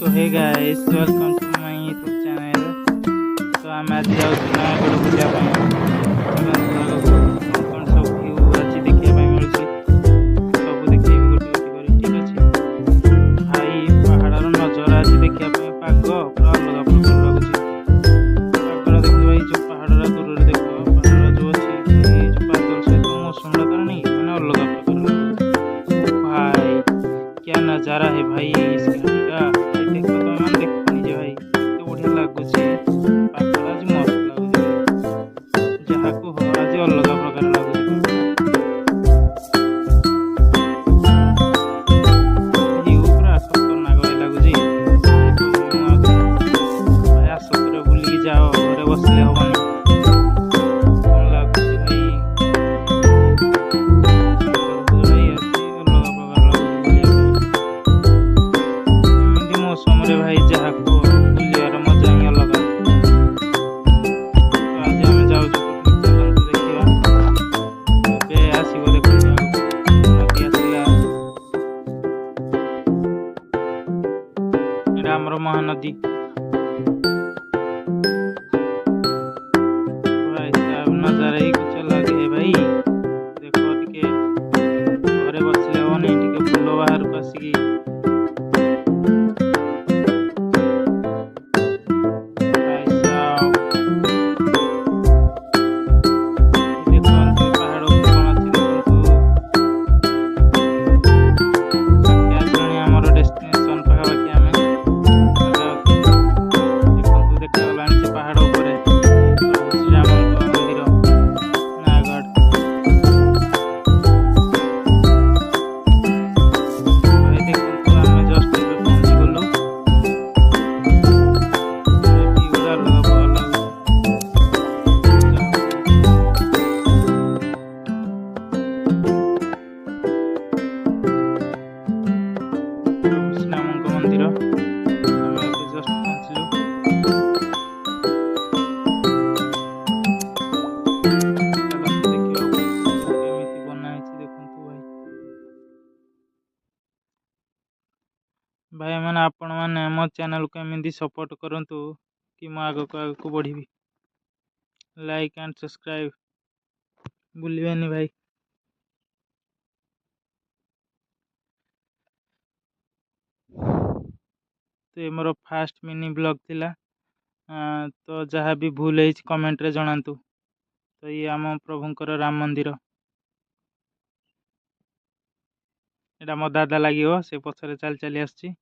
So hey guys, welcome to my YouTube channel. So I'm आज ଯାଉଛୁ ନୟାଗଡ଼ ବୁଲିବା ପାଇଁ। କଣ ସବୁ ଭିଉ ଅଛି ଦେଖିବା ପାଇଁ ମିଳୁଛି, ସବୁ ଦେଖେଇବି ଗୋଟେ ଗୋଟେ କରି, ଠିକ୍ ଅଛି ଭାଇ। ପାହାଡ଼ର ନଜର ଅଛି ଦେଖିବା ପାଇଁ, ପାଗ ପୁରା ଅଲଗା ପ୍ରକାର ଲାଗୁଛି। ପାଗଟା ଦେଖିବ, ଏଇ ଯେଉଁ ପାହାଡ଼ର ଦୂରରେ ଦେଖିବ, ପାହାଡ଼ ଯେଉଁ ଅଛି ଏଇ ଯେଉଁ ବାଦଲ ସହିତ ମୌସମଟା ତାର नहीं ମାନେ ଅଲଗା ପ୍ରକାର ଲାଗୁଛି। ଭାଇ क्या नज़ारा है भाई इस गाड़ी का, देखो तो मैं देखो निजे भाई केते बढ़िया लाଗୁଛି। पागल आज मस्त लाଗୁଛି, जहाँ को हो आज अलग प्रकार लाଗୁଛି। ये पूरा खतरनाक भाई लाଗୁଛି। भाई आस थोड़े बुलिकी जाओ, घरे बसले हबनी। कौन लाଗୁଛି भाई, मौसम भाई जहाँ को बुलियार मजा ही अलग। आज आम जाऊँ चलतु देखा आसब देख नदी आसला, यहाँ आमर महानदी। नजारा ही कुछ अलग है भाई, देख टे घरे बसले हेनी, टे बुल बाहर को आसिकी। मंदिर आम जस्ट पहुँचलु। देखिए बनाई देखु भाई। भाई मैंने आपण मैंने मो चैनल को एमती सपोर्ट करंतु कि मैं आग को बढ़ी। लाइक एंड सब्सक्राइब भूलिएनि भाई। तो ये मोर फास्ट मिनी ब्लॉग थिला। तो जहाँ भी भूल है कमेंट रे जनातु। तो ये आम प्रभुंकर राम मंदिर, एटा मो दादा लगे से पछरे चल चली आसची।